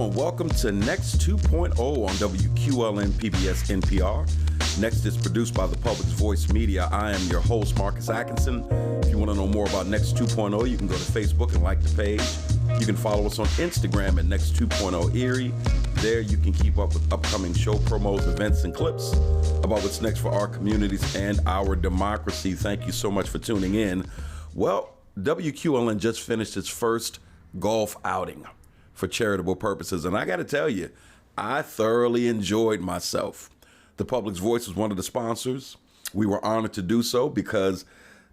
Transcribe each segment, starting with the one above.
Hello and welcome to Next 2.0 on WQLN PBS NPR. Next is produced by the Public's Voice Media. I am your host, Marcus Atkinson. If you want to know more about Next 2.0, you can go to Facebook and like the page. You can follow us on Instagram at Next 2.0 Erie. There you can keep up with upcoming show promos, events, and clips about what's next for our communities and our democracy. Thank you so much for tuning in. Well, WQLN just finished its first golf outing for charitable purposes. And I got to tell you, I thoroughly enjoyed myself. The Public's Voice was one of the sponsors. We were honored to do so because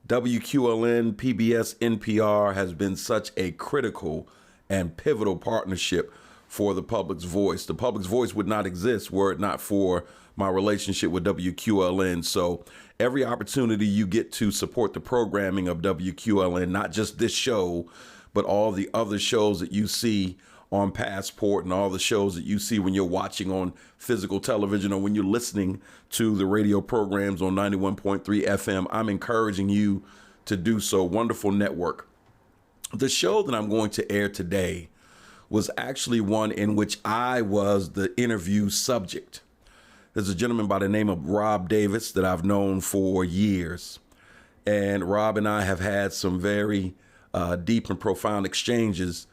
WQLN, PBS, NPR has been such a critical and pivotal partnership for the Public's Voice. The Public's Voice would not exist were it not for my relationship with WQLN. So every opportunity you get to support the programming of WQLN, not just this show, but all the other shows that you see on Passport and all the shows that you see when you're watching on physical television or when you're listening to the radio programs on 91.3 FM, I'm encouraging you to do so. Wonderful network. The show that I'm going to air today was actually one in which I was the interview subject. There's a gentleman by the name of Rob Davis that I've known for years. And Rob and I have had some very deep and profound exchanges,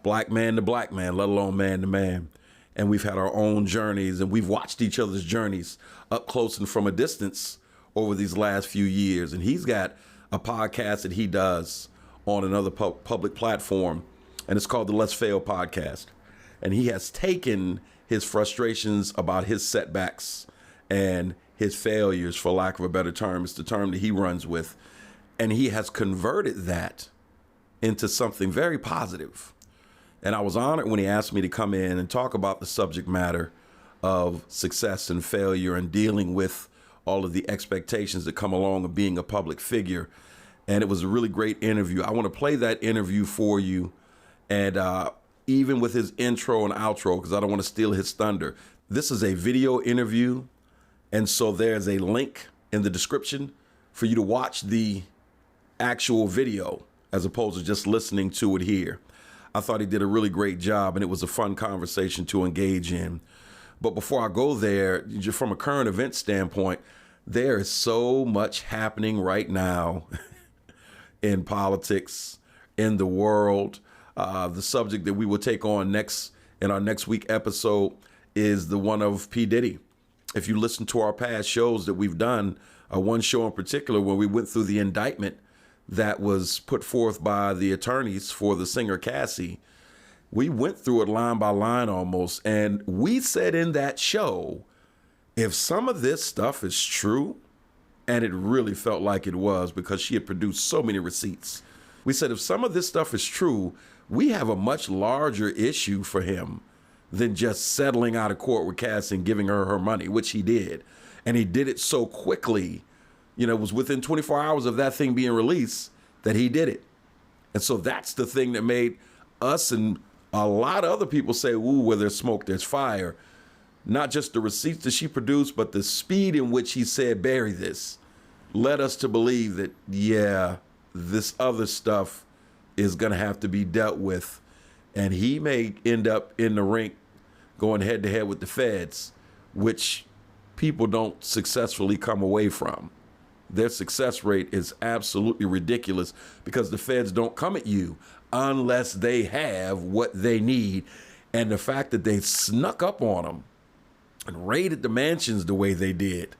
black man to black man, let alone man to man. And we've had our own journeys and we've watched each other's journeys up close and from a distance over these last few years. And he's got a podcast that he does on another public platform, and it's called the Let's Fail podcast. And he has taken his frustrations about his setbacks and his failures, for lack of a better term, it's the term that he runs with, and he has converted that into something very positive. And I was honored when he asked me to come in and talk about the subject matter of success and failure and dealing with all of the expectations that come along of being a public figure. And it was a really great interview. I want to play that interview for you. And even with his intro and outro, because I don't want to steal his thunder. This is a video interview. And so there's a link in the description for you to watch the actual video as opposed to just listening to it here. I thought he did a really great job, and it was a fun conversation to engage in. But before I go there, just from a current event standpoint, there is so much happening right now in politics, in the world. The subject that we will take on next in our next week episode is the one of P. Diddy. If you listen to our past shows that we've done, one show in particular where we went through the indictment that was put forth by the attorneys for the singer Cassie, we went through it line by line almost. And we said in that show, if some of this stuff is true, and it really felt like it was because she had produced so many receipts. We said, if some of this stuff is true, we have a much larger issue for him than just settling out of court with Cassie and giving her her money, which he did. And he did it so quickly. You know, it was within 24 hours of that thing being released that he did it. And so that's the thing that made us and a lot of other people say, ooh, where there's smoke, there's fire. Not just the receipts that she produced, but the speed in which he said, bury this, led us to believe that, yeah, this other stuff is going to have to be dealt with. And he may end up in the rink going head to head with the feds, which people don't successfully come away from. Their success rate is absolutely ridiculous because the feds don't come at you unless they have what they need. And the fact that they snuck up on them and raided the mansions the way they did,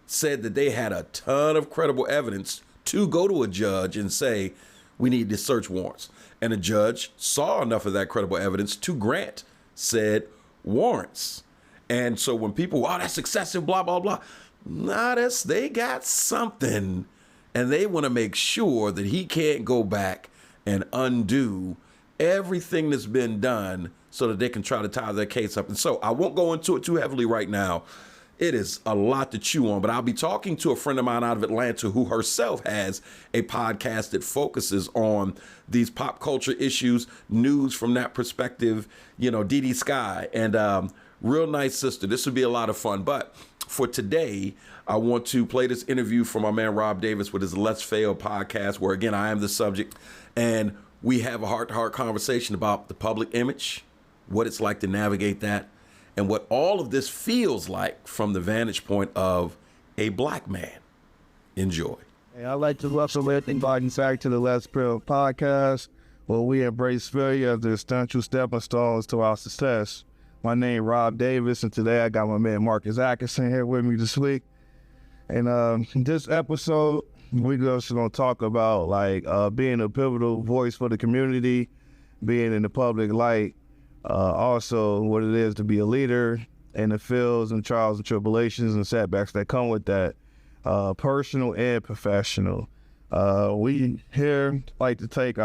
said that they had a ton of credible evidence to go to a judge and say, we need these search warrants. And a judge saw enough of that credible evidence to grant said warrants. And so when people, oh, that's excessive, blah, blah, blah. Nah, they got something, and they want to make sure that he can't go back and undo everything that's been done so that they can try to tie their case up. And so I won't go into it too heavily right now. It is a lot to chew on, but I'll be talking to a friend of mine out of Atlanta who herself has a podcast that focuses on these pop culture issues, news from that perspective, you know, Dee Dee Sky, and real nice sister. This would be a lot of fun. But for today, I want to play this interview from my man Rob Davis with his Let's Fail podcast, where, again, I am the subject. And we have a heart-to-heart conversation about the public image, what it's like to navigate that, and what all of this feels like from the vantage point of a black man. Enjoy. Hey, I'd like to welcome everybody back to the Let's Build podcast, where we embrace failure as the essential stepping stones to our success. My name is Rob Davis, and today I got my man Marcus Atkinson here with me this week. And this episode, we're just going to talk about being a pivotal voice for the community, being in the public light, also what it is to be a leader in the fields and trials and tribulations and setbacks that come with that, personal and professional. We here like to take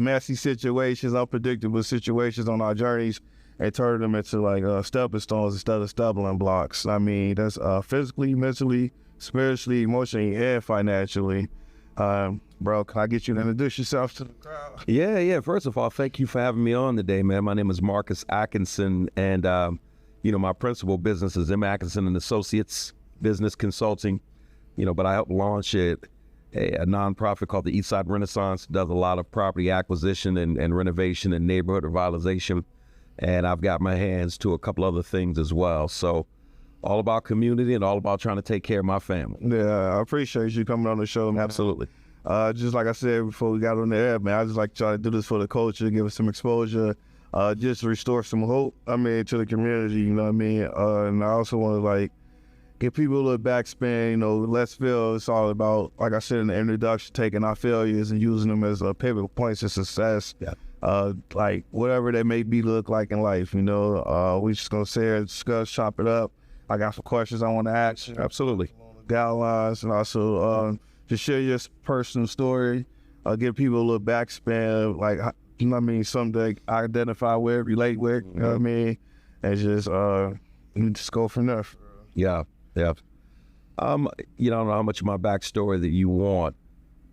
messy situations, unpredictable situations on our journeys and turn them into stepping stones instead of stumbling blocks. I mean, that's physically, mentally, spiritually, emotionally, and financially. Bro, can I get you to introduce yourself to the crowd? Yeah. First of all, thank you for having me on today, man. My name is Marcus Atkinson, and my principal business is M. Atkinson and Associates Business Consulting. But I helped launch a nonprofit called the Eastside Renaissance. Does a lot of property acquisition and renovation and neighborhood revitalization. And I've got my hands to a couple other things as well. So all about community and all about trying to take care of my family. Yeah, I appreciate you coming on the show, man. Absolutely. Just like I said before we got on the air, man, I just like to try to do this for the culture, give us some exposure, just restore some hope, to the community, you know what I mean? And I also want to give people a little backspin, Let's Feel. It's all about, like I said in the introduction, taking our failures and using them as pivotal points of success. Yeah. Whatever they may be look like in life, we just gonna sit here, discuss, chop it up. I got some questions I want to ask you. Absolutely. Guidelines, and also just share your personal story, give people a little backspin, something they identify with, relate with, you know what I mean? And just go from there. Yeah. I don't know how much of my backstory that you want.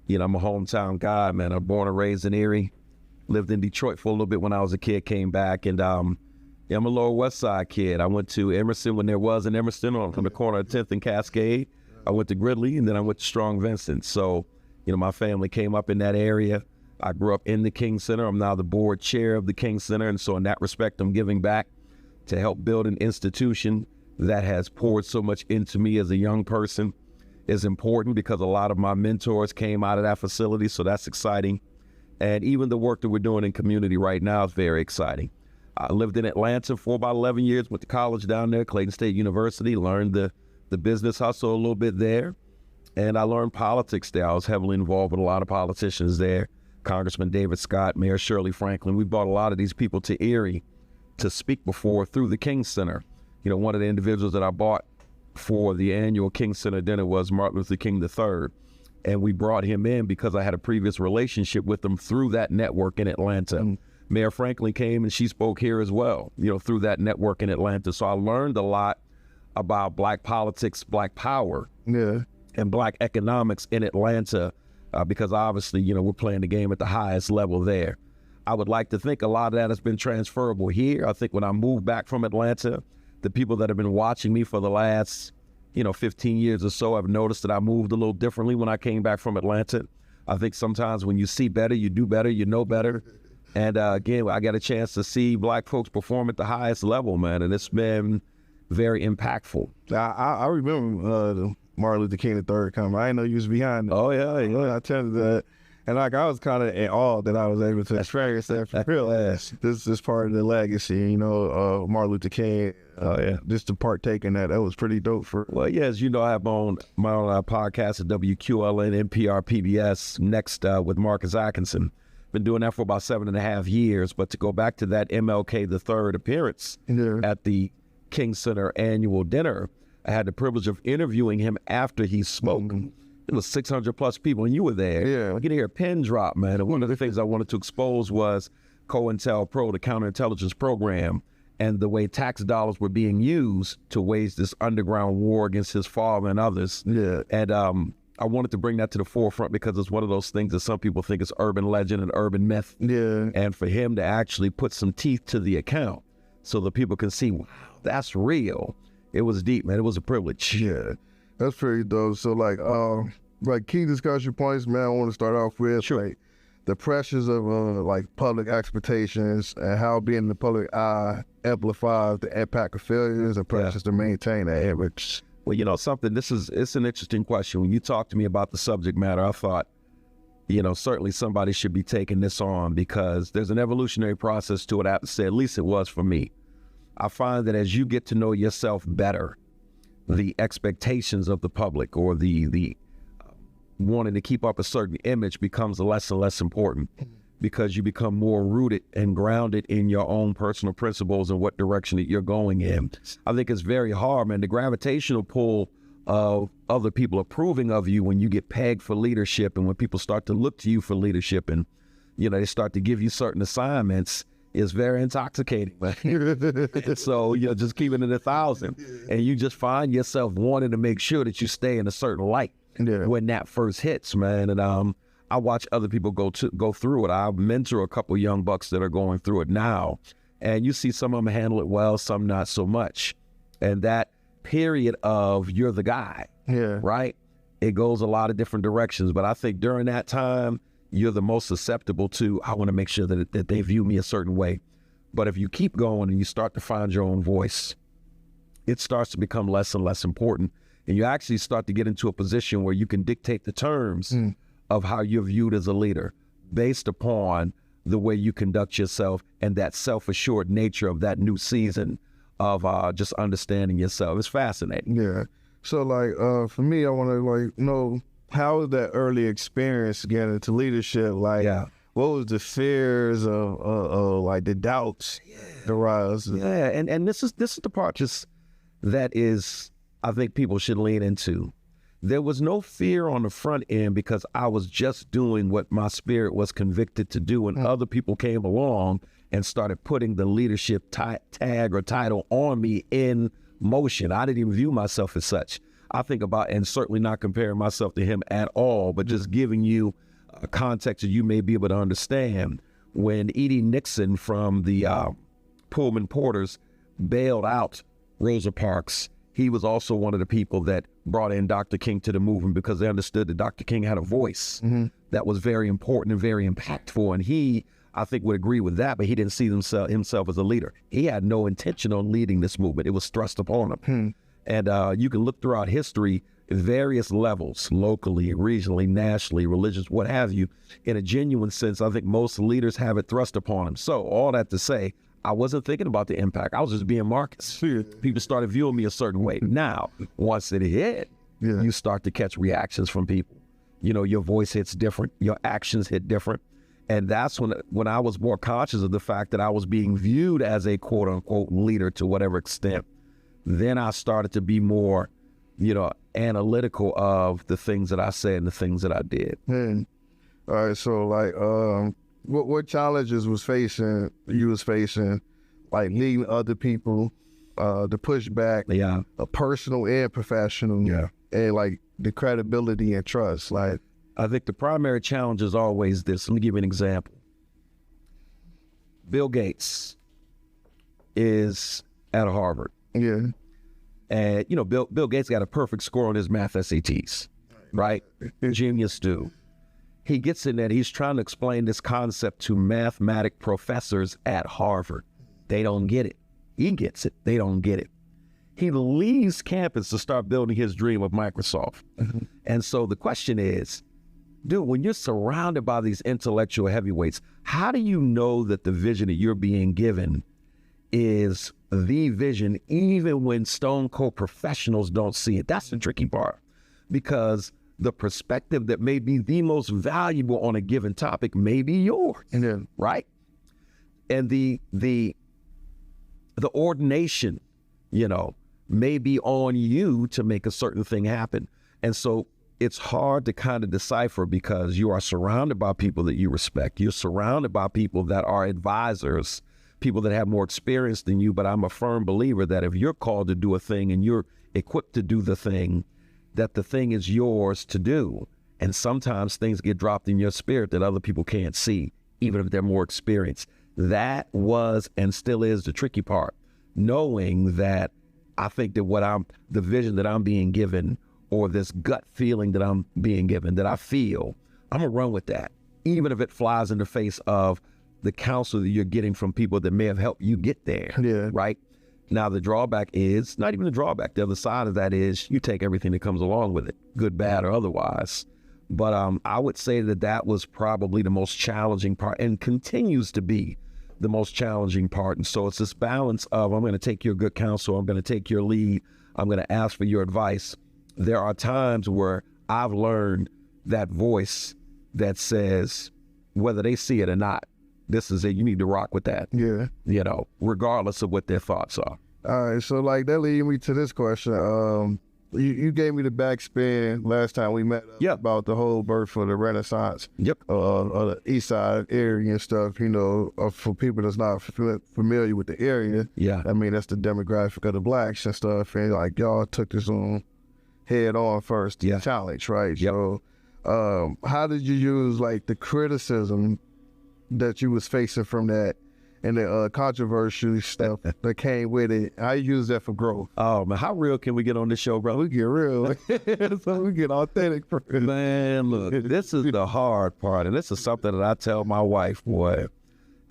I'm a hometown guy, man. I'm born and raised in Erie. Lived in Detroit for a little bit when I was a kid, came back, and I'm a Lower West Side kid. I went to Emerson when there was an Emerson on the corner of 10th and Cascade. I went to Gridley, and then I went to Strong Vincent. So, my family came up in that area. I grew up in the King Center. I'm now the board chair of the King Center, and so in that respect, I'm giving back to help build an institution that has poured so much into me as a young person. Is important because a lot of my mentors came out of that facility, so that's exciting. And even the work that we're doing in community right now is very exciting. I lived in Atlanta for about 11 years, went to college down there, Clayton State University, learned the business hustle a little bit there. And I learned politics there. I was heavily involved with a lot of politicians there. Congressman David Scott, Mayor Shirley Franklin. We brought a lot of these people to Erie to speak before through the King Center. One of the individuals that I bought for the annual King Center dinner was Martin Luther King III. And we brought him in because I had a previous relationship with him through that network in Atlanta. Mm. Mayor Franklin came and she spoke here as well, through that network in Atlanta. So I learned a lot about Black politics, Black power, and Black economics in Atlanta because obviously, we're playing the game at the highest level there. I would like to think a lot of that has been transferable here. I think when I moved back from Atlanta, the people that have been watching me for the last 15 years or so, I've noticed that I moved a little differently when I came back from Atlanta. I think sometimes when you see better, you do better, you know better. And again, I got a chance to see Black folks perform at the highest level, man, and it's been very impactful. I remember the Martin Luther King III coming. I didn't know you was behind it. Oh, yeah. I tell you that. And I was kind of in awe that I was able to experience that for real. This is part of the legacy, Martin Luther King. Just to partake in that was pretty dope. Well, yeah, as you know, I have my own podcast at WQLN, NPR, PBS, next with Marcus Atkinson. Been doing that for about 7.5 years. But to go back to that MLK III appearance at the King Center annual dinner, I had the privilege of interviewing him after he spoke. Mm-hmm. It was 600 plus people, and you were there. Yeah. I could hear a pin drop, man. And one of the things I wanted to expose was COINTELPRO, the counterintelligence program, and the way tax dollars were being used to wage this underground war against his father and others. Yeah. And I wanted to bring that to the forefront because it's one of those things that some people think is urban legend and urban myth. Yeah. And for him to actually put some teeth to the account so that people can see, wow, that's real. It was deep, man. It was a privilege. Yeah. That's pretty dope. So key discussion points, man, I want to start off with. Sure. the pressures of like public expectations and how being in the public eye amplifies the impact of failures and pressures to maintain that image. Well, you know, it's an interesting question. When you talked to me about the subject matter, I thought, you know, certainly somebody should be taking this on, because there's an evolutionary process to it. I have to say, at least it was for me. I find that as you get to know yourself better, the expectations of the public or the wanting to keep up a certain image becomes less and less important, because you become more rooted and grounded in your own personal principles and what direction that you're going in. I think it's very hard, man. The gravitational pull of other people approving of you when you get pegged for leadership, and when people start to look to you for leadership, and, you know, they start to give you certain assignments, is very intoxicating. So, you know, just keeping it 1,000, and you just find yourself wanting to make sure that you stay in a certain light when that first hits, man. And I watch other people go through it. I mentor a couple young bucks that are going through it now, and you see some of them handle it well, some not so much. And that period of you're the guy, right? It goes a lot of different directions, but I think during that time, you're the most susceptible to, I want to make sure that they view me a certain way. But if you keep going and you start to find your own voice, it starts to become less and less important. And you actually start to get into a position where you can dictate the terms of how you're viewed as a leader based upon the way you conduct yourself and that self-assured nature of that new season of just understanding yourself. It's fascinating. Yeah. So like for me, I want to like know, how was that early experience getting into leadership? Like, what was the fears of like the doubts, the rise? Yeah, and this is the part just that is, I think people should lean into. There was no fear on the front end, because I was just doing what my spirit was convicted to do, and other people came along and started putting the leadership tag or title on me in motion. I didn't even view myself as such. I think about, and certainly not comparing myself to him at all, but just giving you a context that you may be able to understand. When Edie Nixon from the Pullman Porters bailed out Rosa Parks, he was also one of the people that brought in Dr. King to the movement, because they understood that Dr. King had a voice that was very important and very impactful. And he, I think, would agree with that, but he didn't see himself as a leader. He had no intention on leading this movement. It was thrust upon him. And you can look throughout history, various levels, locally, regionally, nationally, religious, what have you. In a genuine sense, I think most leaders have it thrust upon them. So all that to say, I wasn't thinking about the impact. I was just being Marcus. People started viewing me a certain way. Now, once it hit, you start to catch reactions from people. You know, your voice hits different, your actions hit different. And that's when I was more conscious of the fact that I was being viewed as a quote unquote leader to whatever extent. Then I started to be more, you know, analytical of the things that I said and the things that I did. All right, so like, what challenges you was facing, like leading other people, the pushback, personal and professional, and like the credibility and trust. Like, I think the primary challenge is always this. Let me give you an example. Bill Gates is at Harvard. And, you know, Bill Gates got a perfect score on his math SATs, right? Genius dude. He gets in there, he's trying to explain this concept to mathematic professors at Harvard. They don't get it. He gets it. They don't get it. He leaves campus to start building his dream of Microsoft. And so the question is, dude, when you're surrounded by these intellectual heavyweights, how do you know that the vision that you're being given is the vision, even when stone cold professionals don't see it? That's the tricky part, because the perspective that may be the most valuable on a given topic may be yours, right? And the ordination, you know, may be on you to make a certain thing happen. And so it's hard to kind of decipher, because you are surrounded by people that you respect. You're surrounded by people that are advisors, people that have more experience than you. But I'm a firm believer that if you're called to do a thing and you're equipped to do the thing, that the thing is yours to do. And sometimes things get dropped in your spirit that other people can't see, even if they're more experienced. That was and still is the tricky part, knowing that I think that the vision that I'm being given, or this gut feeling that I'm being given, that I feel, I'm gonna run with that. even if it flies in the face of the counsel that you're getting from people that may have helped you get there. Yeah. Right? Now, the drawback is, not even the drawback, the other side of that is you take everything that comes along with it, good, bad, or otherwise. But I would say that was probably the most challenging part and continues to be the most challenging part. And so it's this balance of, I'm going to take your good counsel, I'm going to take your lead, I'm going to ask for your advice. There are times where I've learned that voice that says, whether they see it or not, this is it, you need to rock with that. Yeah. You know, regardless of what their thoughts are. All right, so like that leads me to this question. You gave me the backspin last time we met about the whole birth of the Renaissance. Yep. The east side area and stuff, you know, for people that's not familiar with the area. Yeah. I mean, that's the demographic of the blacks and stuff. And like y'all took this on head on first, the challenge, right? Yep. So how did you use like the criticism that you was facing from that and the controversial stuff that came with it? How you use that for growth? Oh man, how real can we get on this show, bro? We get real. So we get authentic. Man, look, this is the hard part, and this is something that I tell my wife, boy.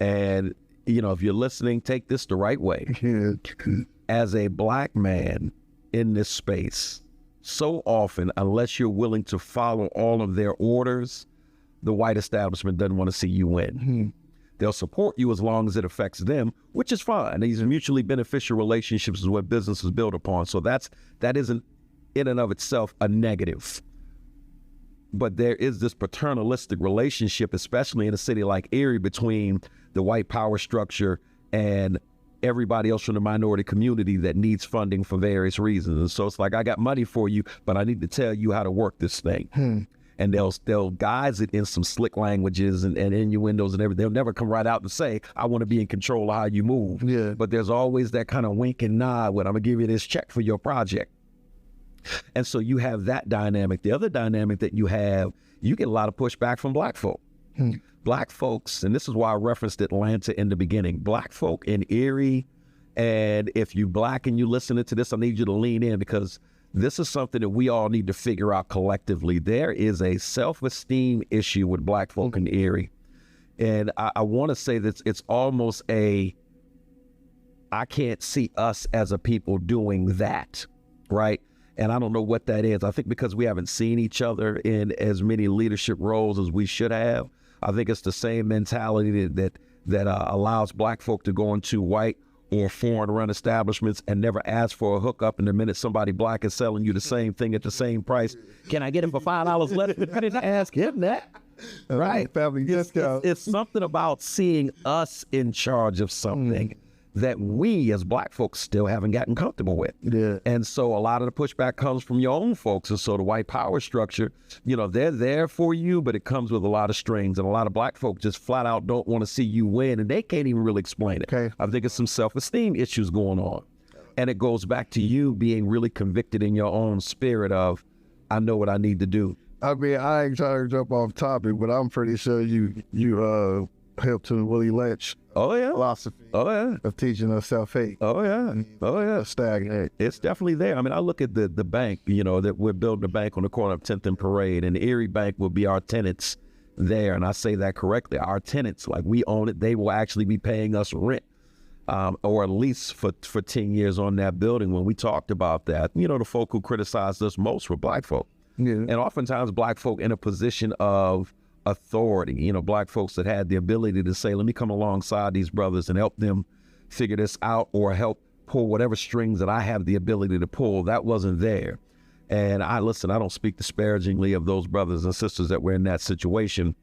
And, you know, if you're listening, take this the right way. As a black man in this space, so often, unless you're willing to follow all of their orders, the white establishment doesn't want to see you win. They'll support you as long as it affects them, which is fine. These mutually beneficial relationships is what business is built upon. So that isn't in and of itself a negative. But there is this paternalistic relationship, especially in a city like Erie, between the white power structure and everybody else from the minority community that needs funding for various reasons. And so it's like, I got money for you, but I need to tell you how to work this thing. And they'll guise it in some slick languages and innuendos and everything. They'll never come right out and say, I want to be in control of how you move. Yeah. But there's always that kind of wink and nod when I'm going to give you this check for your project. And so you have that dynamic. The other dynamic that you have, you get a lot of pushback from black folk. Black folks, and this is why I referenced Atlanta in the beginning, black folk in Erie, and if you black and you listening to this, I need you to lean in because this is something that we all need to figure out collectively. There is a self-esteem issue with black folk in Erie. And I want to say that it's almost I can't see us as a people doing that, right? And I don't know what that is. I think because we haven't seen each other in as many leadership roles as we should have. I think it's the same mentality that allows black folk to go into white or foreign-run establishments and never ask for a hookup. And the minute somebody black is selling you the same thing at the same price, can I get it for $5 less? I didn't ask him that. Right. Family discount. It's something about seeing us in charge of something that we as black folks still haven't gotten comfortable with. Yeah. And so a lot of the pushback comes from your own folks. And so the white power structure, you know, they're there for you, but it comes with a lot of strings. And a lot of black folks just flat out don't want to see you win, and they can't even really explain it. Okay. I think it's some self-esteem issues going on. And it goes back to you being really convicted in your own spirit of, I know what I need to do. I mean, I ain't trying to jump off topic, but I'm pretty sure you helped to Willie Lynch philosophy of teaching us self-hate. Stagnate. It's definitely there. I mean, I look at the bank, you know, that we're building a bank on the corner of 10th and Parade, and the Erie Bank will be our tenants there. And I say that correctly. Our tenants, like we own it, they will actually be paying us rent. Or at least for 10 years on that building. When we talked about that, you know, the folk who criticized us most were black folk. Yeah. And oftentimes black folk in a position of authority, you know, black folks that had the ability to say, let me come alongside these brothers and help them figure this out or help pull whatever strings that I have the ability to pull. That wasn't there. And I don't speak disparagingly of those brothers and sisters that were in that situation.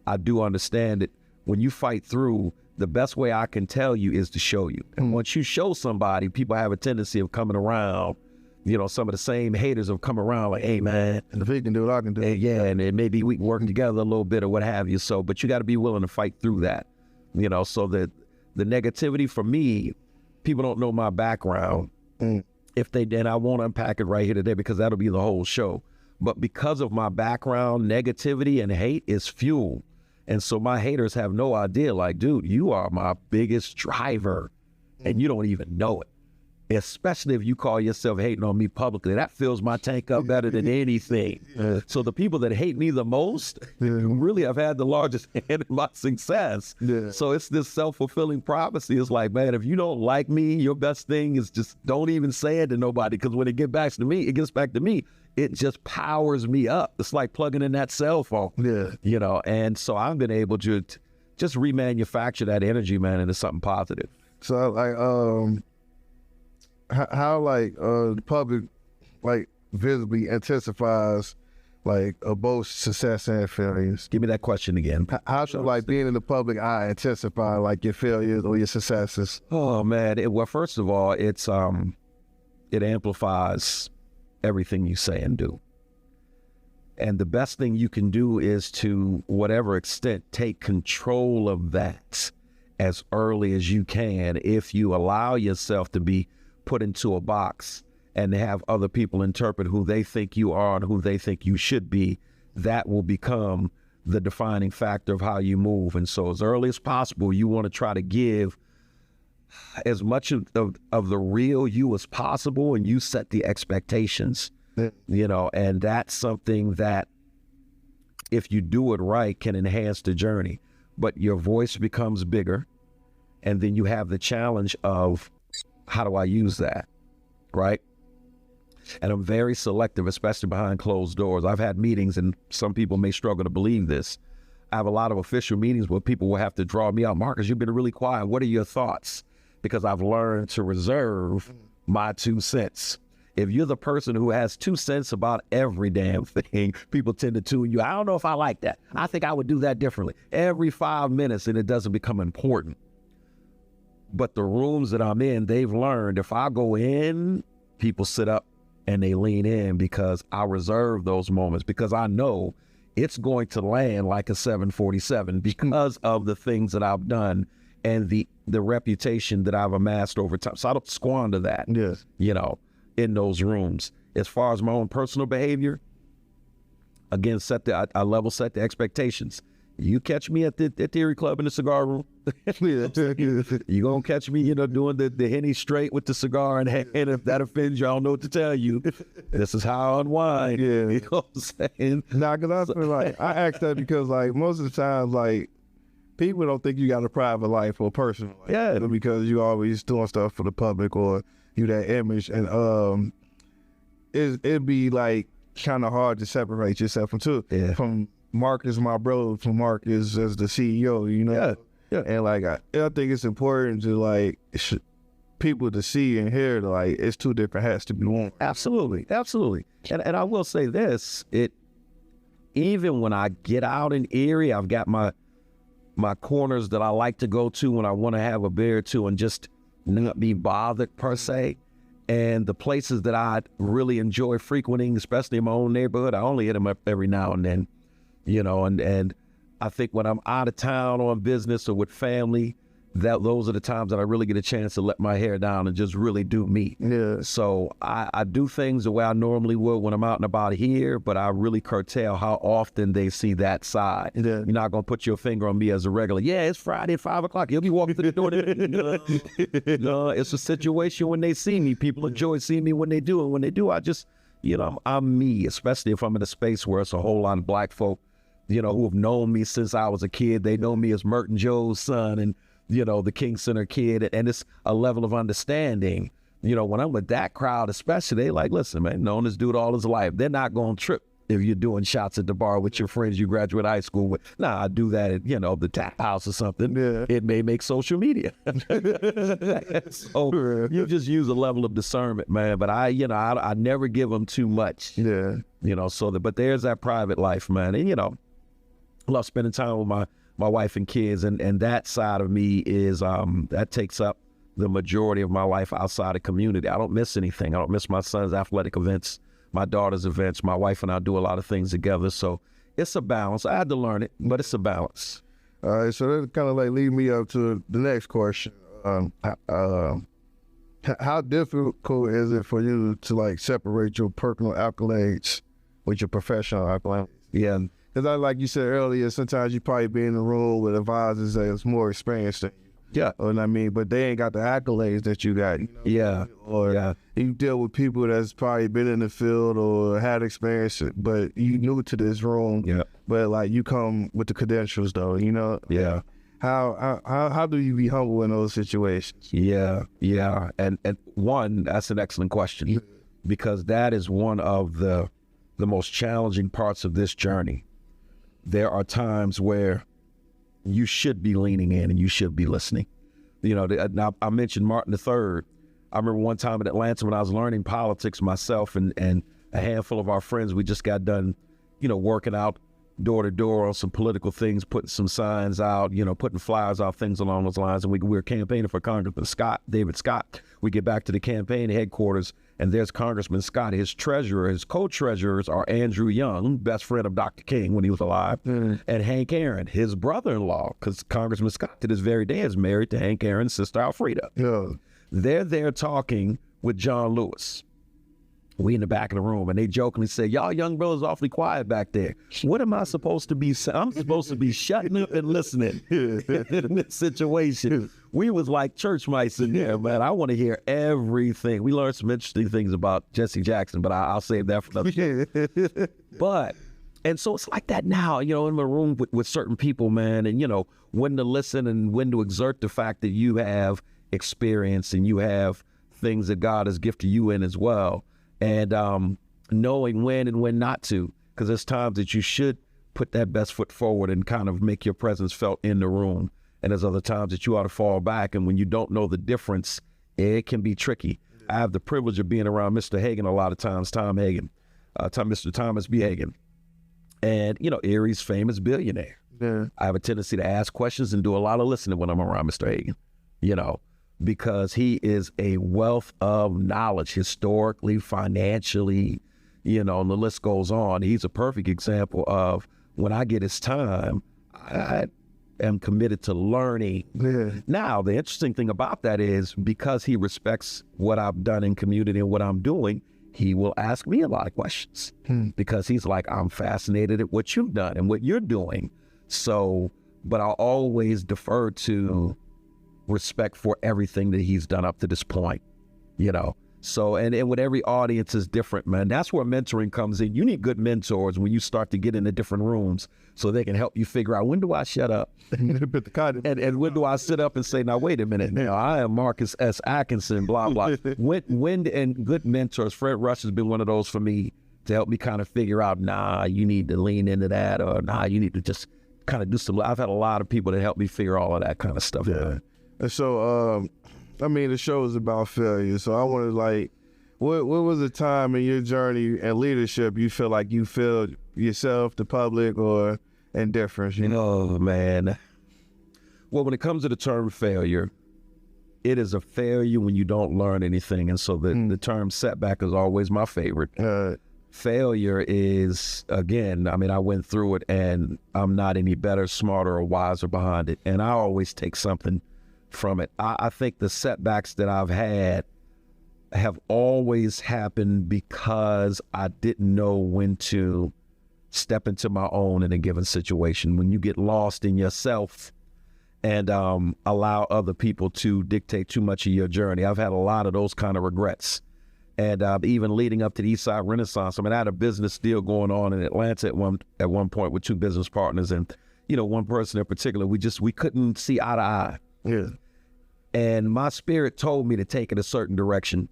I do understand that when you fight through, the best way I can tell you is to show you. And once you show somebody, people have a tendency of coming around. You know, some of the same haters have come around like, hey, man. And if he can do it, I can do it. And then maybe we can work together a little bit or what have you. So, but you got to be willing to fight through that, you know, so that the negativity for me, people don't know my background. If they did, I won't unpack it right here today because that'll be the whole show. But because of my background, negativity and hate is fuel. And so my haters have no idea, like, dude, you are my biggest driver and you don't even know it. especially if you call yourself hating on me publicly. That fills my tank up better than anything. So the people that hate me the most really have had the largest hand in my success. So it's this self-fulfilling prophecy. It's like, man, if you don't like me, your best thing is just don't even say it to nobody, because when it gets back to me, it just powers me up. It's like plugging in that cell phone. You know, and so I've been able to just remanufacture that energy, man, into something positive. So like how like the public like visibly intensifies like both success and failures? Give me that question again. How should like being in the public eye intensify like your failures or your successes? Oh man, well, first of all, it amplifies everything you say and do. And the best thing you can do is, to whatever extent, take control of that as early as you can. If you allow yourself to be put into a box and have other people interpret who they think you are and who they think you should be, that will become the defining factor of how you move. And so as early as possible, you want to try to give as much of the real you as possible, and you set the expectations, you know, and that's something that, if you do it right, can enhance the journey. But your voice becomes bigger, and then you have the challenge of, how do I use that, right? And I'm very selective, especially behind closed doors. I've had meetings, and some people may struggle to believe this. I have a lot of official meetings where people will have to draw me out. Marcus, you've been really quiet. What are your thoughts? Because I've learned to reserve my 2 cents. If you're the person who has 2 cents about every damn thing, people tend to tune you. I don't know if I like that. I think I would do that differently. Every 5 minutes, and it doesn't become important. But the rooms that I'm in, they've learned if I go in, people sit up and they lean in, because I reserve those moments, because I know it's going to land like a 747 because of the things that I've done and the reputation that I've amassed over time. So I don't squander that, you know, in those rooms. As far as my own personal behavior, again, I level set the expectations. You catch me at the Erie Club in the cigar room, you gonna catch me, you know, doing the Henny straight with the cigar, and if that offends you, I don't know what to tell you. This is how I unwind. You know what I'm saying? Nah, because I feel like I ask that because like most of the time, like people don't think you got a private life or personal life. Because you always doing stuff for the public, or you that image, and it'd be like kind of hard to separate yourself from Marcus, my brother, from Marcus as the CEO, you know? And like, I think it's important to like people to see and hear, like, it's 2 different hats to be worn. Absolutely. And I will say this, even when I get out in Erie, I've got my corners that I like to go to when I want to have a beer or two and just not be bothered per se. And the places that I really enjoy frequenting, especially in my own neighborhood, I only hit them up every now and then. You know, and I think when I'm out of town on business or with family, those are the times that I really get a chance to let my hair down and just really do me. So I do things the way I normally would when I'm out and about here, but I really curtail how often they see that side. You're not going to put your finger on me as a regular. It's Friday at 5 o'clock. You'll be walking through the door. No, it's a situation when they see me. People enjoy seeing me when they do. And when they do, I just, you know, I'm me, especially if I'm in a space where it's a whole lot of black folk, you know, who have known me since I was a kid. They know me as Merton Joe's son and, you know, the King Center kid. And it's a level of understanding. You know, when I'm with that crowd, especially, they like, listen, man, known this dude all his life. They're not going to trip if you're doing shots at the bar with your friends you graduate high school with. Nah, I do that at, you know, the tap house or something. It may make social media. So you just use a level of discernment, man. But I never give them too much. You know, but there's that private life, man. And, you know, I love spending time with my wife and kids, and that side of me is that takes up the majority of my life outside of community. I don't miss anything. I don't miss my son's athletic events, my daughter's events. My wife and I do a lot of things together, so it's a balance. I had to learn it, but it's a balance. All right, so that kind of like lead me up to the next question. How difficult is it for you to like separate your personal accolades with your professional accolades? Because like you said earlier, sometimes you probably be in the room with advisors that's more experienced than you. Yeah. Or what I mean, but they ain't got the accolades that you got. Yeah. Or you deal with people that's probably been in the field or had experience, but you new to this room. Yeah. But like you come with the credentials though, Yeah. How do you be humble in those situations? Yeah. And one, that's an excellent question, because that is one of the most challenging parts of this journey. There are times where you should be leaning in and you should be listening. Now I mentioned Martin III. I remember one time in Atlanta when I was learning politics myself and a handful of our friends, we just got done, working out door to door on some political things, putting some signs out, putting flyers out, things along those lines. And we were campaigning for Congressman David Scott. We get back to the campaign headquarters, and there's Congressman Scott. His co-treasurers are Andrew Young, best friend of Dr. King when he was alive, and Hank Aaron, his brother-in-law, because Congressman Scott to this very day is married to Hank Aaron's sister Alfreda. Yeah. They're there talking with John Lewis. We in the back of the room, and they jokingly say, "Y'all young brothers awfully quiet back there. What am I supposed to be saying? I'm supposed to be shutting up and listening in this situation." We was like church mice in there, man. I want to hear everything. We learned some interesting things about Jesse Jackson, but I'll save that for another time. And so it's like that now, in the room with certain people, man, and, when to listen and when to exert the fact that you have experience and you have things that God has gifted you in as well. And knowing when and when not to, because there's times that you should put that best foot forward and kind of make your presence felt in the room. And there's other times that you ought to fall back. And when you don't know the difference, it can be tricky. I have the privilege of being around Mr. Hagan a lot of times, Mr. Thomas B. Hagan. And, Erie's famous billionaire. Yeah. I have a tendency to ask questions and do a lot of listening when I'm around Mr. Hagan, because he is a wealth of knowledge, historically, financially, and the list goes on. He's a perfect example of when I get his time, I am committed to learning. Yeah. Now, the interesting thing about that is because he respects what I've done in community and what I'm doing, he will ask me a lot of questions because he's like, I'm fascinated at what you've done and what you're doing. So, but I'll always defer to respect for everything that he's done up to this point, So, and with every audience is different, man. That's where mentoring comes in. You need good mentors when you start to get into different rooms so they can help you figure out, when do I shut up? and when do I sit up and say, now, wait a minute. Now, I am Marcus S. Atkinson, blah, blah. when and good mentors, Fred Rush has been one of those for me to help me kind of figure out, nah, you need to lean into that, or nah, you need to just kind of do some. I've had a lot of people that help me figure all of that kind of stuff out. And so, the show is about failure. So I wanted, what was the time in your journey and leadership you feel like you failed yourself, the public, or indifference? Oh, man. Well, when it comes to the term failure, it is a failure when you don't learn anything. And so the term setback is always my favorite. Failure is, again, I went through it and I'm not any better, smarter, or wiser behind it. And I always take something from it. I think the setbacks that I've had have always happened because I didn't know when to step into my own in a given situation. When you get lost in yourself and allow other people to dictate too much of your journey. I've had a lot of those kind of regrets. And even leading up to the Eastside Renaissance, I had a business deal going on in Atlanta at one point with two business partners. And, one person in particular, we couldn't see eye to eye. Yeah. And my spirit told me to take it a certain direction,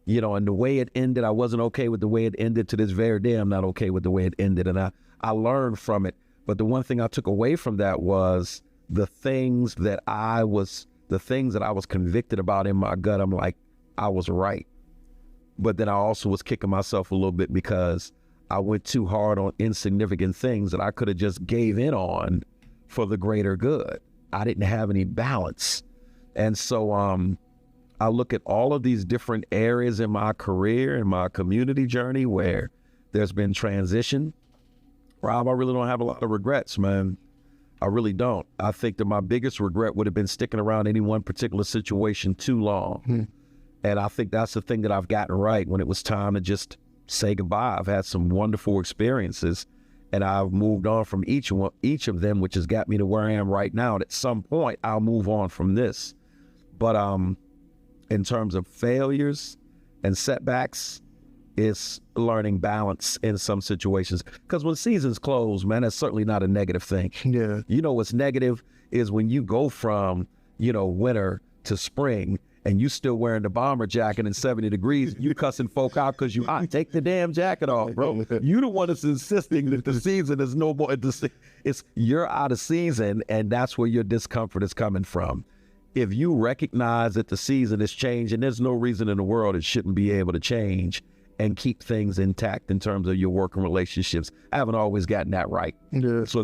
and the way it ended, I wasn't okay with the way it ended. To this very day, I'm not okay with the way it ended. And I learned from it. But the one thing I took away from that was the things that I was convicted about in my gut. I'm like, I was right. But then I also was kicking myself a little bit because I went too hard on insignificant things that I could have just gave in on for the greater good. I didn't have any balance. And so I look at all of these different areas in my career and my community journey where there's been transition. Rob, I really don't have a lot of regrets, man. I really don't. I think that my biggest regret would have been sticking around any one particular situation too long. And I think that's the thing that I've gotten right when it was time to just say goodbye. I've had some wonderful experiences and I've moved on from each of them, which has got me to where I am right now. And at some point, I'll move on from this. But in terms of failures and setbacks, it's learning balance in some situations. Because when seasons close, man, that's certainly not a negative thing. Yeah. You know what's negative is when you go from, winter to spring, and you still wearing the bomber jacket in 70 degrees, you cussing folk out because you hot. Take the damn jacket off, bro. You the one that's insisting that the season is no more. It's you're out of season, and that's where your discomfort is coming from. If you recognize that the season is changing, there's no reason in the world it shouldn't be able to change and keep things intact in terms of your working relationships. I haven't always gotten that right. Yeah. So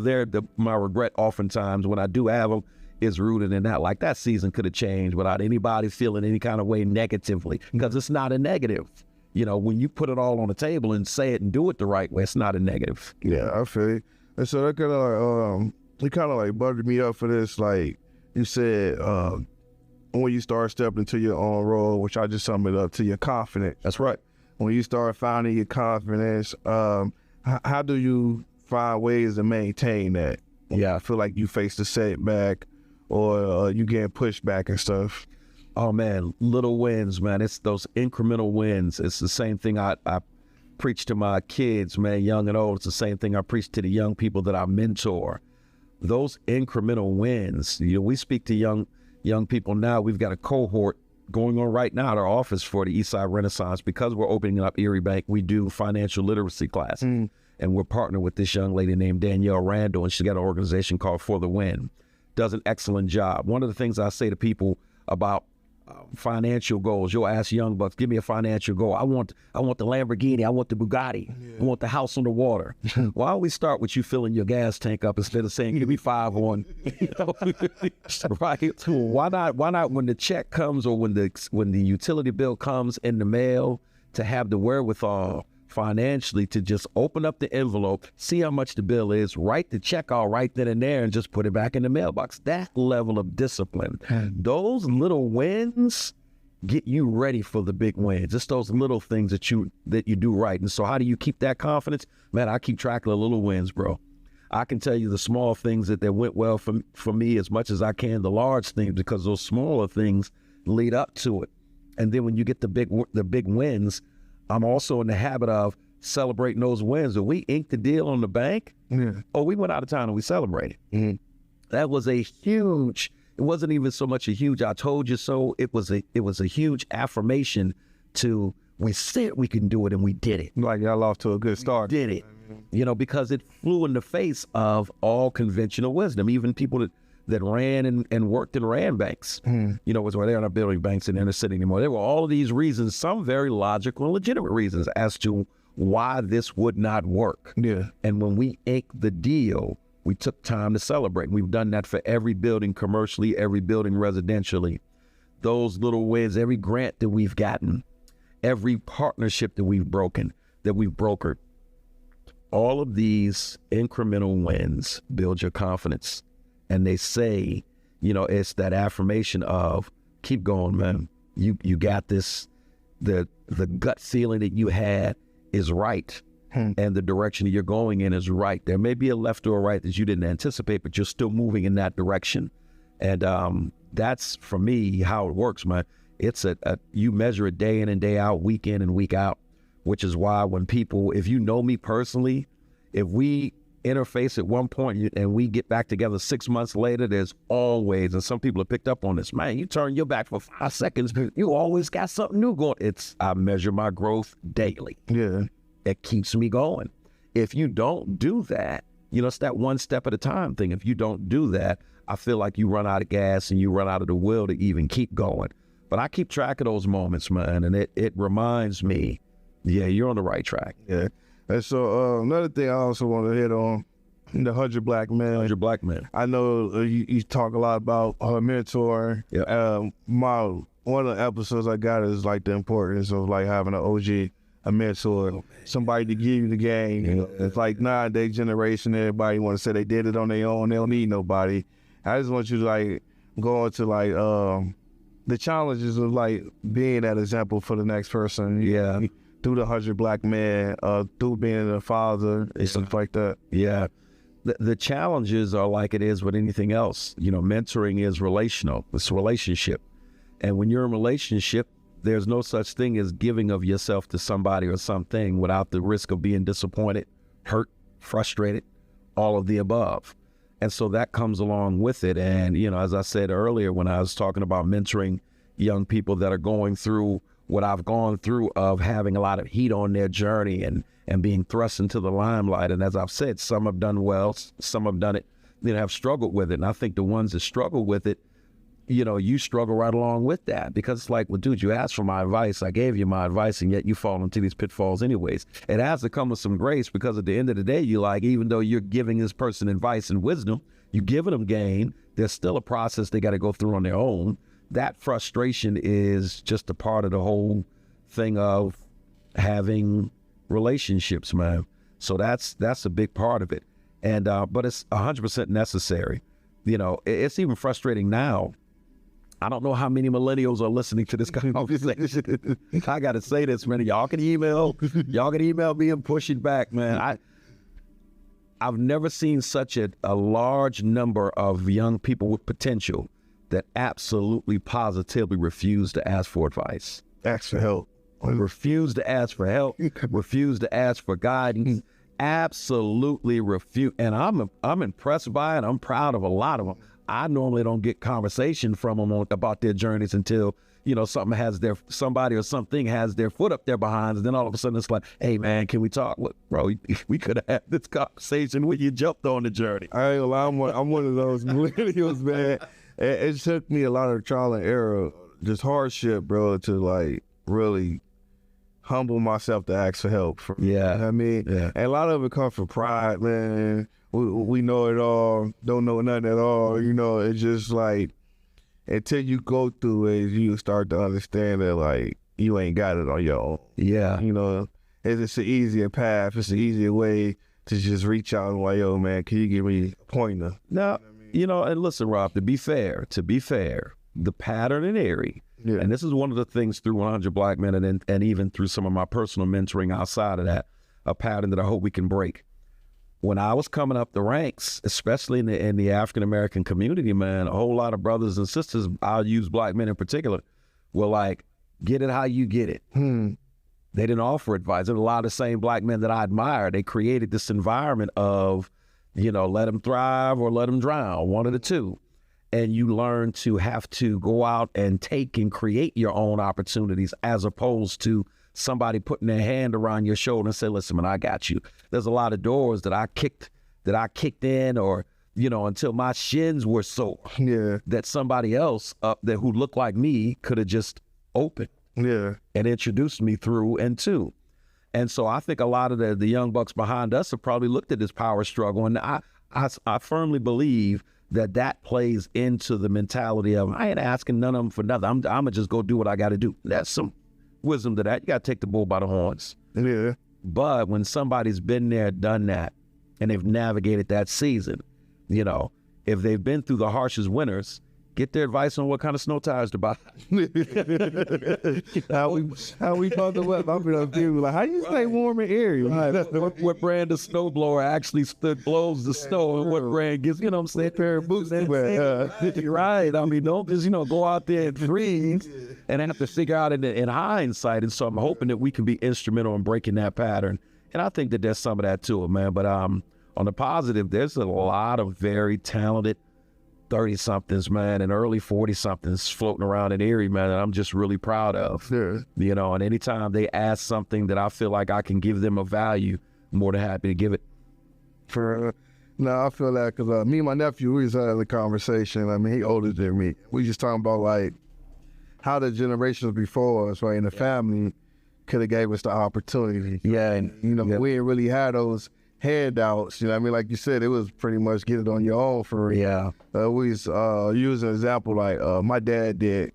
my regret oftentimes when I do have them is rooted in that. Like that season could have changed without anybody feeling any kind of way negatively, because it's not a negative. When you put it all on the table and say it and do it the right way, it's not a negative. Yeah, I feel you. And so that kind of like buttered me up for this. Like you said, when you start stepping into your own role, which I just sum it up to your confidence. That's right. When you start finding your confidence, how do you find ways to maintain that? Yeah, I feel like you face the setback or you getting pushed back and stuff. Oh man, little wins, man. It's those incremental wins. It's the same thing I preach to my kids, man, young and old. It's the same thing I preach to the young people that I mentor. Those incremental wins. We speak to young people now. We've got a cohort going on right now at our office for the Eastside Renaissance. Because we're opening up Erie Bank, we do financial literacy classes. And we're partnered with this young lady named Danielle Randall, and she's got an organization called For the Win. Does an excellent job. One of the things I say to people about financial goals, you'll ask young bucks, give me a financial goal. I want the Lamborghini. I want the Bugatti. I want the house on the water. Why don't we start with you filling your gas tank up instead of saying, give me 5 on, right? Why not when the check comes or when the utility bill comes in the mail, to have the wherewithal financially to just open up the envelope, see how much the bill is, write the check out right then and there, and just put it back in the mailbox. That level of discipline, those little wins get you ready for the big wins. It's those little things that you do right. And so how do you keep that confidence? Man, I keep track of the little wins, bro. I can tell you the small things that went well for me as much as I can the large things, because those smaller things lead up to it. And then when you get the big wins, I'm also in the habit of celebrating those wins. When we inked the deal on the bank, we went out of town and we celebrated. That was a huge, it wasn't even so much a huge I told you so, it was a huge affirmation to, we said we can do it and we did it. Like y'all off to a good start. We did it, because it flew in the face of all conventional wisdom, even people that ran and worked and ran banks. Was where they're not building banks in the inner city anymore. There were all of these reasons, some very logical and legitimate reasons as to why this would not work. Yeah. And when we inked the deal, we took time to celebrate. We've done that for every building commercially, every building residentially. Those little wins, every grant that we've gotten, every partnership that we've brokered, all of these incremental wins build your confidence. And they say, it's that affirmation of keep going, man. You got this. The gut feeling that you had is right. And the direction that you're going in is right. There may be a left or a right that you didn't anticipate, but you're still moving in that direction. And that's, for me, how it works, man. It's you measure it day in and day out, week in and week out, which is why when people, if you know me personally, if we interface at one point and we get back together 6 months later, there's always, and some people have picked up on this, man, you turn your back for 5 seconds, you always got something new going. I measure my growth daily. Yeah. It keeps me going. If you don't do that, it's that one step at a time thing. If you don't do that, I feel like you run out of gas and you run out of the will to even keep going. But I keep track of those moments, man, and it reminds me, yeah, you're on the right track. Yeah. And so another thing I also want to hit on, the 100 Black Men. 100 Black Men. I know you talk a lot about mentoring. Yeah. One of the episodes I got is like the importance of like having an OG, a mentor, somebody to give you the game. Yeah. It's like nowadays generation, everybody want to say they did it on their own. They don't need nobody. I just want you to like go into like the challenges of like being that example for the next person. Yeah. through the 100 Black Men, through being a father and stuff like that. Yeah. The challenges are like it is with anything else. You know, mentoring is relational. It's a relationship. And when you're in a relationship, there's no such thing as giving of yourself to somebody or something without the risk of being disappointed, hurt, frustrated, all of the above. And so that comes along with it. And, you know, as I said earlier, when I was talking about mentoring young people that are going through what I've gone through of having a lot of heat on their journey and being thrust into the limelight. And as I've said, some have done well, some have done it, have struggled with it. And I think the ones that struggle with it, you know, you struggle right along with that, because it's like, well, dude, you asked for my advice. I gave you my advice, and yet you fall into these pitfalls anyways. It has to come with some grace, because at the end of the day, you like, even though you're giving this person advice and wisdom, you're giving them gain, there's still a process they got to go through on their own. That frustration is just a part of the whole thing of having relationships, man. So that's a big part of it. And but it's 100% necessary. You know, it's even frustrating now. I don't know how many millennials are listening to this conversation. I got to say this, man. Y'all can email me and push it back, man. I've never seen such a large number of young people with potential that absolutely positively refuse to ask for advice. Ask for help. Refuse to ask for help, refuse to ask for guidance, absolutely refuse. And I'm impressed by it. I'm proud of a lot of them. I normally don't get conversation from them about their journeys until, you know, somebody or something has their foot up their behinds. And then all of a sudden it's like, hey man, can we talk? Look, bro, we could have had this conversation when you jumped on the journey. I ain't gonna lie, I'm one of those millennials, man. It took me a lot of trial and error, just hardship, bro, to like really humble myself to ask for help. Yeah. You know what I mean? Yeah. And a lot of it comes from pride, man. We know it all, don't know nothing at all. You know, it's just like, until you go through it, you start to understand that, like, you ain't got it on your own. Yeah. You know, it's an easier path. It's an easier way to just reach out and like, yo, man, can you give me a pointer? Now, you know, and listen, Rob, to be fair, the pattern in Erie, yeah. And this is one of the things through 100 Black Men and even through some of my personal mentoring outside of that, a pattern that I hope we can break. When I was coming up the ranks, especially in the African-American community, man, a whole lot of brothers and sisters, I'll use Black men in particular, were like, get it how you get it. They didn't offer advice. And a lot of the same Black men that I admire, they created this environment of, you know, let them thrive or let them drown, one of the two. And you learn to have to go out and take and create your own opportunities, as opposed to somebody putting their hand around your shoulder and say, listen, man, I got you. There's a lot of doors that I kicked in, or, you know, until my shins were sore, that somebody else up there who looked like me could have just opened and introduced me through and to. And so I think a lot of the young bucks behind us have probably looked at this power struggle. And I firmly believe that plays into the mentality of, I ain't asking none of them for nothing. I'm going to just go do what I got to do. That's some wisdom to that. You got to take the bull by the horns. Yeah. But when somebody's been there, done that, and they've navigated that season, you know, if they've been through the harshest winters, get their advice on what kind of snow tires to buy. How we talk to what? I'm gonna do like, how you stay warm in Erie? What brand of snowblower actually blows the snow, and what brand gives, you know what I'm saying, pair of boots. Right. I mean, don't just, you know, go out there and freeze and have to figure out in hindsight. And so I'm hoping that we can be instrumental in breaking that pattern. And I think that there's some of that to it, man. But on the positive, there's a lot of very talented 30-somethings, man, and early 40-somethings floating around in Erie, man, that I'm just really proud of. Yeah. You know, and anytime they ask something that I feel like I can give them a value, I'm more than happy to give it. No, I feel that because me and my nephew, we just had a conversation. I mean, he older than me. We just talking about, like, how the generations before us, right, in the family could have gave us the opportunity. Yeah. And, you know, we didn't really have those handouts, you know what I mean? Like you said, it was pretty much get it on your own for real. Yeah. We use an example, like my dad did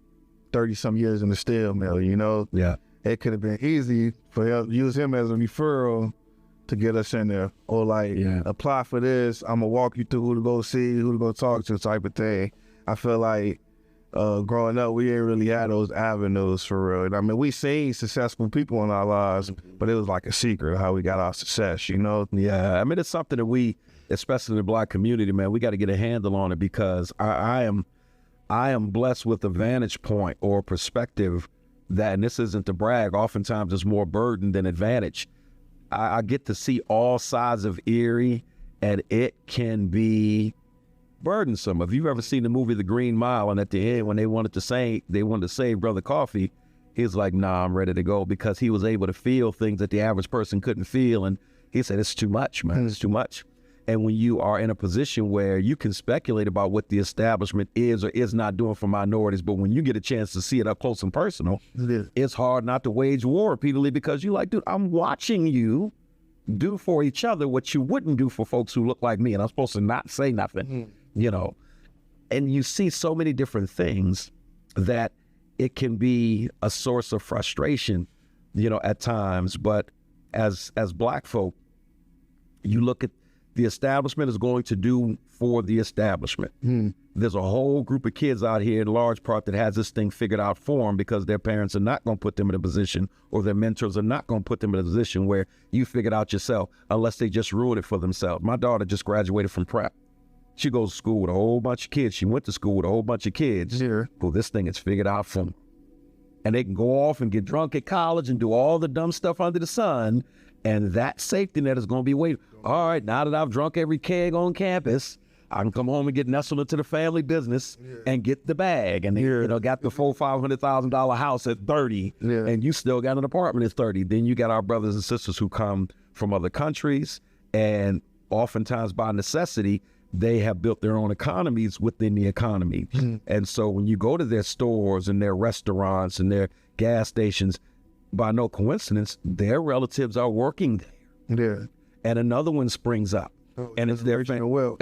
30-some years in the steel mill, you know? Yeah. It could have been easy for him, use him as a referral to get us in there. Or like, apply for this, I'm gonna walk you through who to go see, who to go talk to, type of thing. I feel like growing up, we didn't really have those avenues for real. I mean, we seen successful people in our lives, but it was like a secret how we got our success, you know? Yeah, I mean, it's something that we, especially in the Black community, man, we got to get a handle on it, because I am blessed with a vantage point or perspective that, and this isn't to brag, oftentimes it's more burden than advantage. I get to see all sides of Erie, and it can be burdensome. If you've ever seen the movie The Green Mile, and at the end when they wanted to save Brother Coffee, he's like, nah, I'm ready to go, because he was able to feel things that the average person couldn't feel. And he said, it's too much, man, it's too much. And when you are in a position where you can speculate about what the establishment is or is not doing for minorities, but when you get a chance to see it up close and personal, it's hard not to wage war repeatedly, because you're like, dude, I'm watching you do for each other what you wouldn't do for folks who look like me, and I'm supposed to not say nothing, you know. And you see so many different things that it can be a source of frustration, you know, at times. But as Black folk, you look at the establishment is going to do for the establishment. There's a whole group of kids out here in large part that has this thing figured out for them, because their parents are not going to put them in a position, or their mentors are not going to put them in a position where you figure it out yourself, unless they just ruin it for themselves. My daughter just graduated from prep. She goes to school with a whole bunch of kids. She went to school with a whole bunch of kids who this thing is figured out for them. And they can go off and get drunk at college and do all the dumb stuff under the sun, and that safety net is going to be waiting. All right, now that I've drunk every keg on campus, I can come home and get nestled into the family business and get the bag. And you know, got the $500,000 house at 30, and you still got an apartment at 30. Then you got our brothers and sisters who come from other countries, and oftentimes by necessity, they have built their own economies within the economy. And so when you go to their stores and their restaurants and their gas stations, by no coincidence, their relatives are working there. And another one springs up, and it's their family.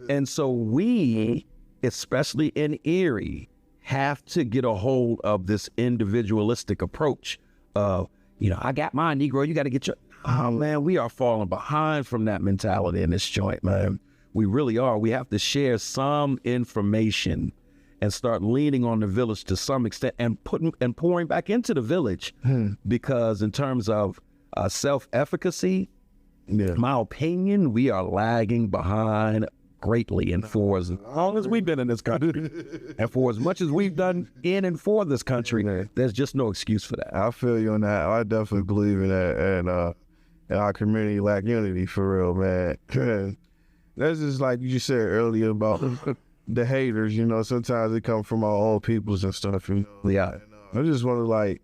And so we, especially in Erie, have to get a hold of this individualistic approach of, you know, I got my Negro, you got to get your. Oh man, we are falling behind from that mentality in this joint, man. We really are. We have to share some information and start leaning on the village to some extent, and pouring back into the village, because in terms of self-efficacy, my opinion, we are lagging behind greatly. And for as long as we've been in this country, and for as much as we've done in and for this country, there's just no excuse for that. I feel you on that. I definitely believe in that, and our community lack unity for real, man. That's just like you just said earlier about the haters, you know, sometimes they come from our own peoples and stuff, you know. Yeah. And, I just want to like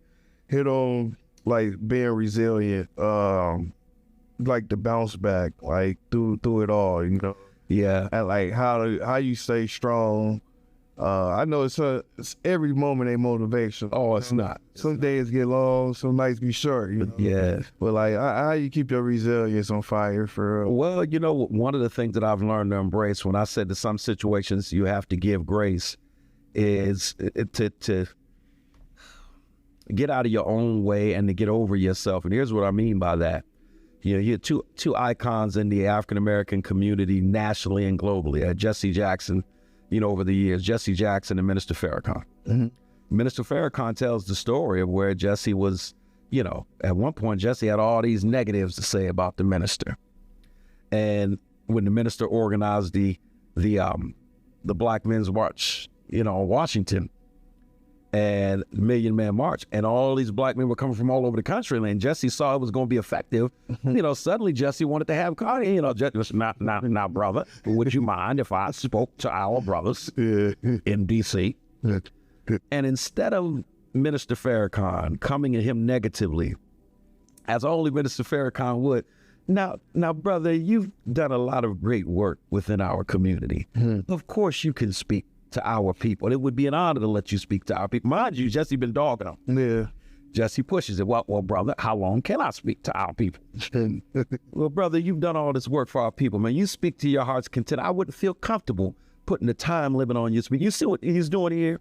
hit on like being resilient, like the bounce back, like through it all, you know. Yeah. And like how you stay strong. I know it's every moment a motivation. Oh, it's not. Some days get long, some nights be short, you know. Yeah. But like how you keep your resilience on fire for real? Well, you know, one of the things that I've learned to embrace when I said that some situations you have to give grace is to get out of your own way and to get over yourself. And here's what I mean by that. You know, you have two icons in the African-American community nationally and globally. Jesse Jackson, you know, over the years, Jesse Jackson and Minister Farrakhan. Minister Farrakhan tells the story of where Jesse was, you know, at one point, Jesse had all these negatives to say about the minister. And when the minister organized the Black Men's March, you know, in Washington, and the Million Man March, and all these black men were coming from all over the country, and Jesse saw it was going to be effective. You know, suddenly Jesse wanted to have Cardi, you know, Jesse was not brother, would you mind if I spoke to our brothers in D.C.? And instead of Minister Farrakhan coming at him negatively, as only Minister Farrakhan would, now, brother, you've done a lot of great work within our community. Of course you can speak to our people. It would be an honor to let you speak to our people. Mind you, Jesse been dogging him. Yeah. Jesse pushes it. Well, brother, how long can I speak to our people? Well, brother, you've done all this work for our people, man. You speak to your heart's content. I wouldn't feel comfortable putting the time limit on you to speak. You see what he's doing here?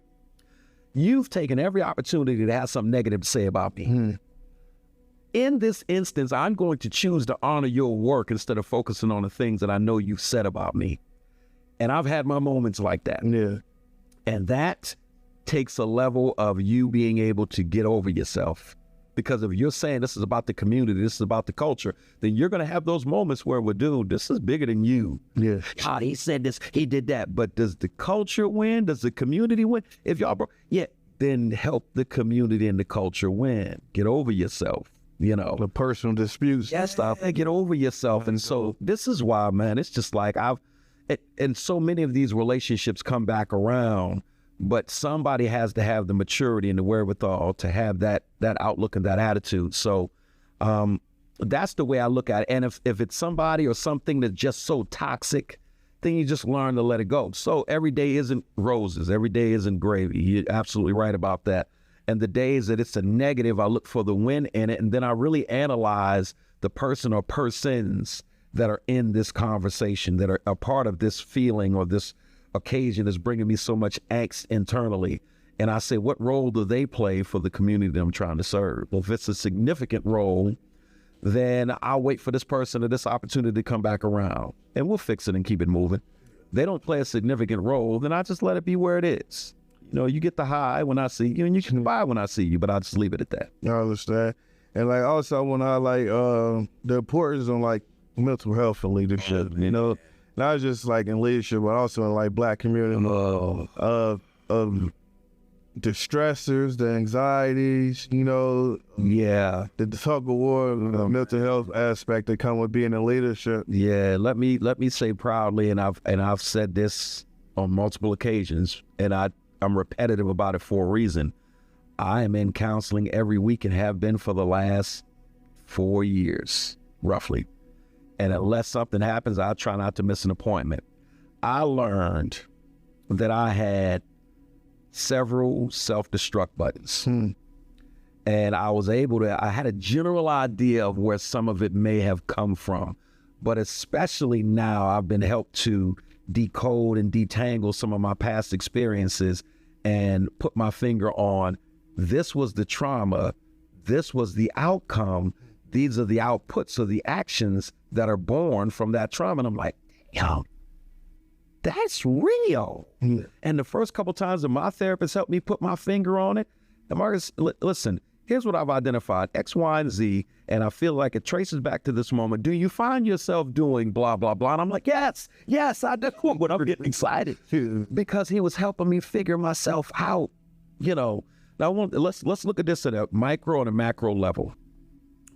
You've taken every opportunity to have something negative to say about me. In this instance, I'm going to choose to honor your work instead of focusing on the things that I know you've said about me. And I've had my moments like that. Yeah. And that takes a level of you being able to get over yourself. Because if you're saying this is about the community, this is about the culture, then you're going to have those moments where, well, dude, this is bigger than you. Yeah. He said this, he did that. But does the culture win? Does the community win? If y'all, then help the community and the culture win. Get over yourself, The personal disputes. Yes, get over yourself. And so this is why, man, it's just like and so many of these relationships come back around, but somebody has to have the maturity and the wherewithal to have that outlook and that attitude. So that's the way I look at it. And if it's somebody or something that's just so toxic, then you just learn to let it go. So every day isn't roses. Every day isn't gravy. You're absolutely right about that. And the days that it's a negative, I look for the win in it. And then I really analyze the person or persons that are in this conversation, that are a part of this feeling or this occasion is bringing me so much angst internally. And I say, what role do they play for the community that I'm trying to serve? Well, if it's a significant role, then I'll wait for this person or this opportunity to come back around and we'll fix it and keep it moving. They don't play a significant role, then I just let it be where it is. You get the high when I see you and you can buy when I see you, but I'll just leave it at that. I understand. And also I want to highlight the importance on mental health and leadership, not just in leadership, but also in Black community of the stressors, the anxieties, the tug of war, the mental health aspect that come with being in leadership. Yeah, let me say proudly, and I've said this on multiple occasions, and I'm repetitive about it for a reason. I am in counseling every week and have been for the last 4 years, roughly. And unless something happens, I try not to miss an appointment. I learned that I had several self-destruct buttons. And I had a general idea of where some of it may have come from. But especially now, I've been helped to decode and detangle some of my past experiences and put my finger on, this was the trauma, this was the outcome, these are the outputs of the actions that are born from that trauma. And I'm like, damn, that's real. And the first couple times that my therapist helped me put my finger on it, and Marcus, listen, here's what I've identified, X, Y, and Z, and I feel like it traces back to this moment. Do you find yourself doing blah, blah, blah? And I'm like, yes, I do. But I'm getting excited because he was helping me figure myself out, Now, let's look at this at a micro and a macro level.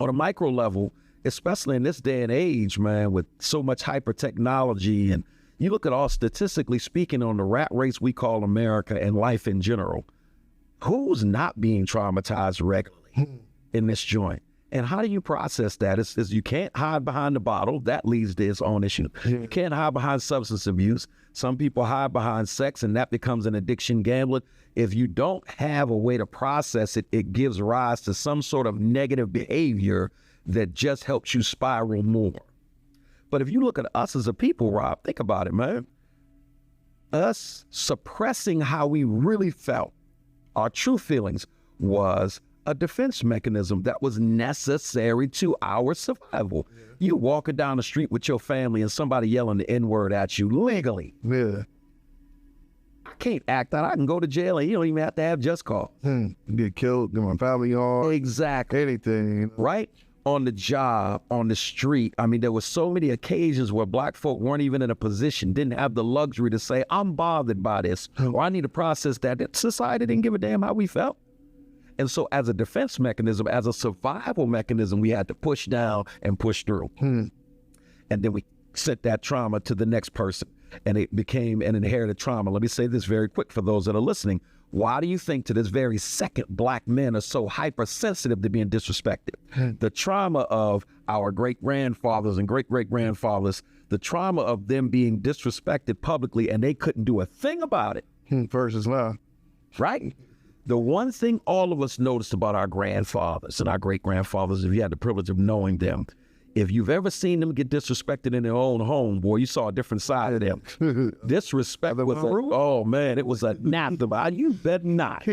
On a micro level, especially in this day and age, man, with so much hyper technology, and you look at all statistically speaking on the rat race we call America and life in general, who's not being traumatized regularly in this joint? And how do you process that? Is you can't hide behind the bottle. That leads to its own issue. You can't hide behind substance abuse. Some people hide behind sex, and that becomes an addiction, gambling. If you don't have a way to process it, it gives rise to some sort of negative behavior that just helps you spiral more. But if you look at us as a people, Rob, think about it, man. Us suppressing how we really felt, our true feelings, was a defense mechanism that was necessary to our survival. Yeah. You walking down the street with your family and somebody yelling the N-word at you legally. Yeah. I can't act out. I can go to jail and you don't even have to have just cause. Get killed, get my family on. Exactly. Anything. Right? On the job, on the street. I mean, there were so many occasions where Black folk weren't even in a position, didn't have the luxury to say, I'm bothered by this, or I need to process that. Society didn't give a damn how we felt. And so as a defense mechanism, as a survival mechanism, we had to push down and push through. And then we sent that trauma to the next person, and it became an inherited trauma. Let me say this very quick for those that are listening. Why do you think to this very second Black men are so hypersensitive to being disrespected? The trauma of our great-grandfathers and great-great-grandfathers, the trauma of them being disrespected publicly and they couldn't do a thing about it. Versus now. Right? The one thing all of us noticed about our grandfathers and our great-grandfathers, if you had the privilege of knowing them, if you've ever seen them get disrespected in their own home, boy, you saw a different side of them. Disrespect was oh man, it was anathema. You bet not.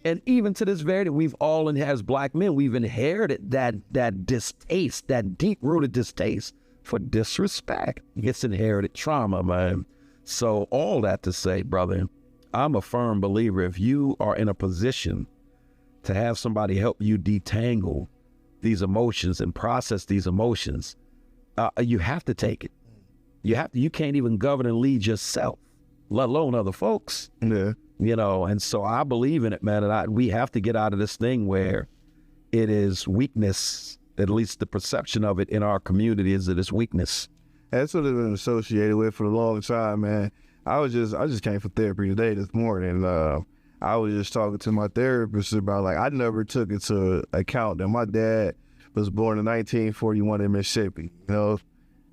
And even to this very day, we've all, as Black men, we've inherited that distaste, that deep-rooted distaste for disrespect. It's inherited trauma, man. So all that to say, brother, I'm a firm believer, if you are in a position to have somebody help you detangle these emotions and process these emotions, you have to take it. You can't even govern and lead yourself, let alone other folks. Yeah. You know, and so I believe in it, man. And we have to get out of this thing where it is weakness, at least the perception of it in our community is that it's weakness. That's what it's been associated with for a long time, man. I just came for therapy today this morning. I was just talking to my therapist about, like, I never took it to account that my dad was born in 1941 in Mississippi, you know,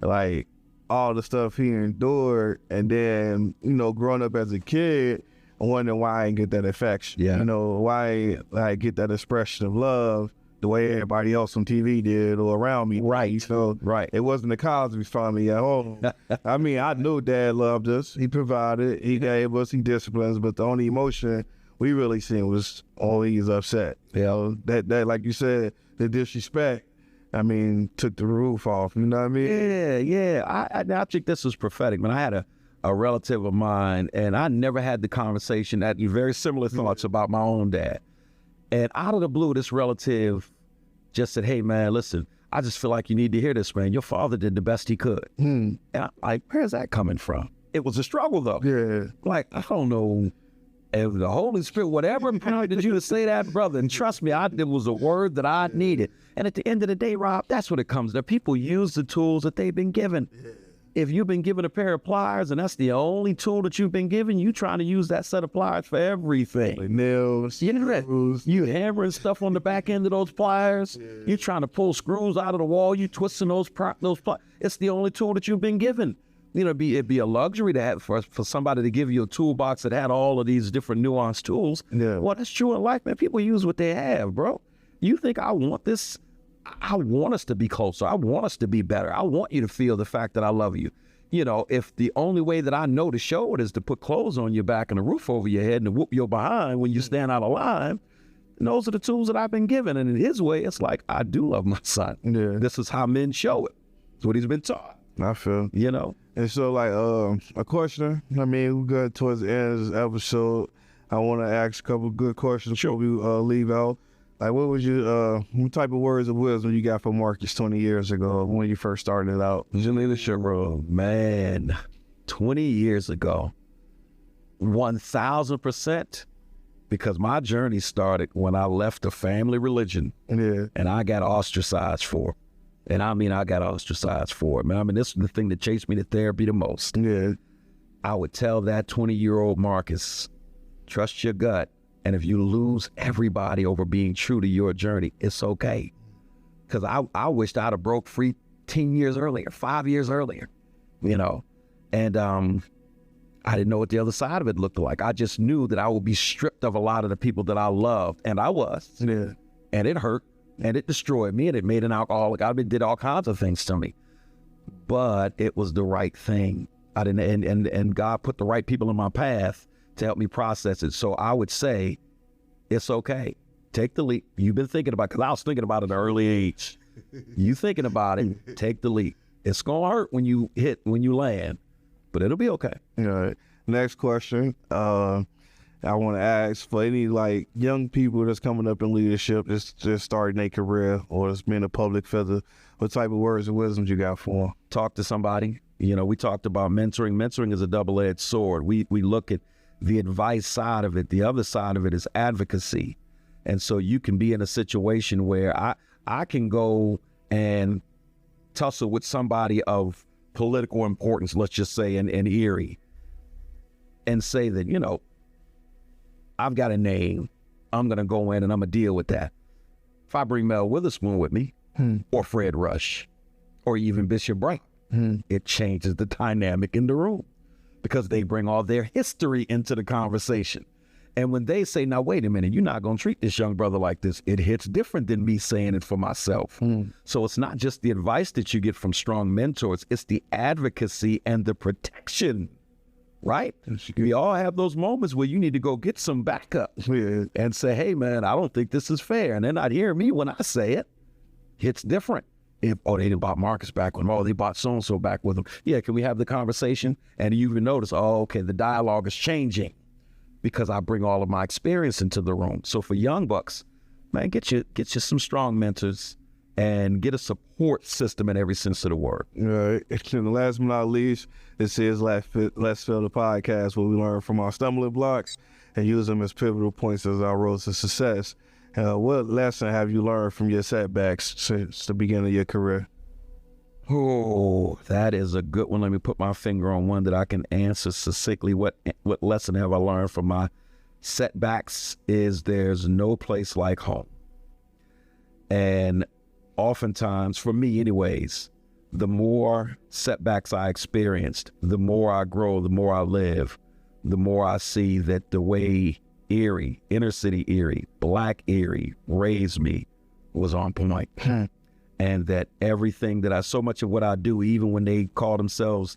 like all the stuff he endured. And then, you know, growing up as a kid, I wondering why I didn't get that affection. Yeah. You know, why I get that expression of love the way everybody else on TV did or around me. Right. So Right. it wasn't the Cosby's family at home. I mean, I knew Dad loved us. He provided. He gave us. He disciplines. But the only emotion we really seen was he's upset. You know, that like you said, the disrespect, I mean, took the roof off. You know what I mean? Yeah. I think this was prophetic, man. I had a relative of mine, and I never had the conversation, that very similar thoughts about my own dad. And out of the blue, this relative just said, hey, man, listen, I just feel like you need to hear this, man. Your father did the best he could. And I'm like, where's that coming from? It was a struggle, though. Yeah. Like, I don't know if the Holy Spirit, whatever prompted you to say that, brother. And trust me, it was a word that I needed. And at the end of the day, Rob, that's what it comes to. People use the tools that they've been given. If you've been given a pair of pliers and that's the only tool that you've been given, you trying to use that set of pliers for everything. Like nails, screws. You hammering stuff on the back end of those pliers. Yeah. You trying to pull screws out of the wall. You twisting those pliers. It's the only tool that you've been given. You know, it'd be a luxury to have for somebody to give you a toolbox that had all of these different nuanced tools. Yeah. Well, that's true in life, man. People use what they have, bro. You think I want this? I want us to be closer. I want us to be better. I want you to feel the fact that I love you. You know, if the only way that I know to show it is to put clothes on your back and a roof over your head and to whoop your behind when you stand out of line, those are the tools that I've been given. And in his way, it's like, I do love my son. Yeah. This is how men show it. It's what he's been taught. I feel. You know? And so, like, a question. I mean, we're good towards the end of this episode. I want to ask a couple good questions before we leave out. Like, what was what type of words of wisdom you got from Marcus 20 years ago when you first started out? Your leadership role, man, 20 years ago, 1,000%, because my journey started when I left the family religion. Yeah. And I got ostracized for it. And I mean, I got ostracized for it, man. I mean, this is the thing that chased me to therapy the most. Yeah. I would tell that 20-year-old Marcus, trust your gut. And if you lose everybody over being true to your journey, it's okay. Because I wished I'd have broke free 10 years earlier, 5 years earlier, you know. And I didn't know what the other side of it looked like. I just knew that I would be stripped of a lot of the people that I loved. And I was. Yeah. And it hurt. And it destroyed me. And it made an alcoholic. I did all kinds of things to me. But it was the right thing. I didn't, and God put the right people in my path to help me process it. So I would say, it's okay. Take the leap. You've been thinking about it, because I was thinking about it at an early age. You thinking about it, take the leap. It's going to hurt when you land, but it'll be okay. All right. Next question. I want to ask for any, like, young people that's coming up in leadership, just starting their career or just being a public figure, what type of words of wisdom you got for them? Talk to somebody. You know, we talked about mentoring. Mentoring is a double-edged sword. We look at the advice side of it. The other side of it is advocacy. And so you can be in a situation where I can go and tussle with somebody of political importance, let's just say in Erie, and say that, you know, I've got a name. I'm going to go in and I'm going to deal with that. If I bring Mel Witherspoon with me, or Fred Rush, or even Bishop Brown, it changes the dynamic in the room, because they bring all their history into the conversation. And when they say, now, wait a minute, you're not going to treat this young brother like this, it hits different than me saying it for myself. So it's not just the advice that you get from strong mentors, it's the advocacy and the protection, right? We all have those moments where you need to go get some backup and say, hey, man, I don't think this is fair. And they're not hearing me when I say it. It's different. They didn't bought Marcus back with him. They bought so-and-so back with him. Yeah, can we have the conversation? And you even notice, okay, the dialogue is changing. because I bring all of my experience into the room. So for young bucks, man, get you some strong mentors and get a support system in every sense of the word. Right. And last but not least, this is Let's Fail the Podcast, where we learn from our stumbling blocks and use them as pivotal points as our roads to success. What lesson have you learned from your setbacks since the beginning of your career? Oh, that is a good one. Let me put my finger on one that I can answer succinctly. What lesson have I learned from my setbacks is there's no place like home. And oftentimes, for me anyways, the more setbacks I experienced, the more I grow, the more I live, the more I see that the way Erie, inner city Erie, Black Erie raised me was on point. And that everything that so much of what I do, even when they call themselves,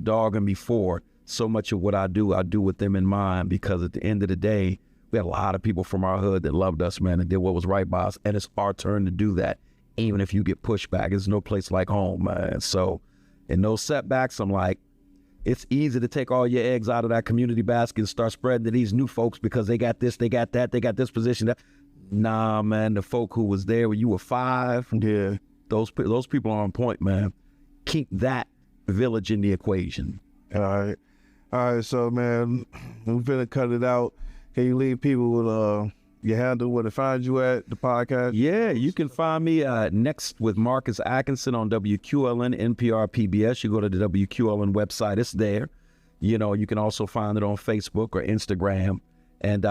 dogging me for, so much of what I do with them in mind, because at the end of the day, we had a lot of people from our hood that loved us, man, and did what was right by us. And it's our turn to do that. Even if you get pushback, there's no place like home, man. So in those setbacks, I'm like, it's easy to take all your eggs out of that community basket and start spreading to these new folks because they got this, they got that, they got this position. Nah, man, the folk who was there when you were 5, Yeah. those people are on point, man. Keep that village in the equation. All right. So, man, we're finna cut it out. Can you leave people with your handle, where to find you at, the podcast? Yeah, you can find me next with Marcus Atkinson on WQLN, NPR, PBS. You go to the WQLN website, it's there. You can also find it on Facebook or Instagram. And,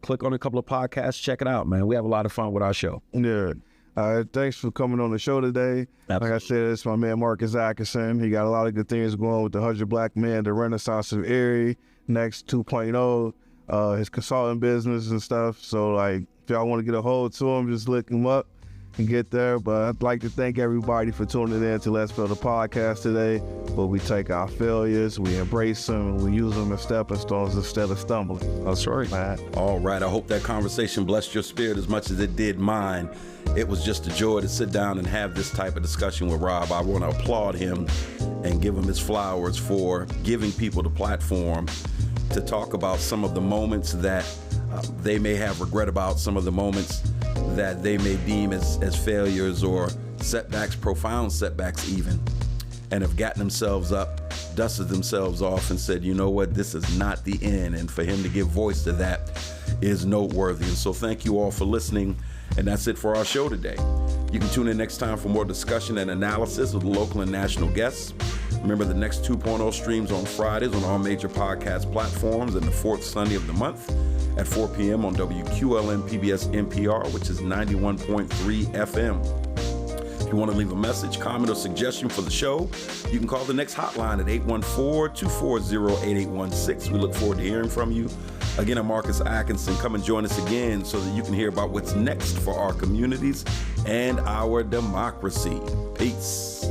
click on a couple of podcasts, check it out, man. We have a lot of fun with our show. Yeah. All right, thanks for coming on the show today. Absolutely. Like I said, it's my man Marcus Atkinson. He got a lot of good things going with the 100 Black Men, the Renaissance of Erie, Next 2.0, his consulting business and stuff. So, if y'all want to get a hold to him, just look him up and get there. But I'd like to thank everybody for tuning in to Let's Fail the Podcast today, where we take our failures, we embrace them, and we use them as stepping stones instead of stumbling. That's right, man. All right, I hope that conversation blessed your spirit as much as it did mine. It was just a joy to sit down and have this type of discussion with Rob. I want to applaud him and give him his flowers for giving people the platform to talk about some of the moments that they may have regret about, some of the moments that they may deem as failures or setbacks, profound setbacks even, and have gotten themselves up, dusted themselves off and said, you know what, this is not the end. And for him to give voice to that is noteworthy. And so thank you all for listening. And that's it for our show today. You can tune in next time for more discussion and analysis with local and national guests. Remember, the Next 2.0 streams on Fridays on all major podcast platforms and the fourth Sunday of the month at 4 p.m. on WQLN PBS NPR, which is 91.3 FM. If you want to leave a message, comment, or suggestion for the show, you can call the Next hotline at 814-240-8816. We look forward to hearing from you. Again, I'm Marcus Atkinson. Come and join us again so that you can hear about what's next for our communities and our democracy. Peace.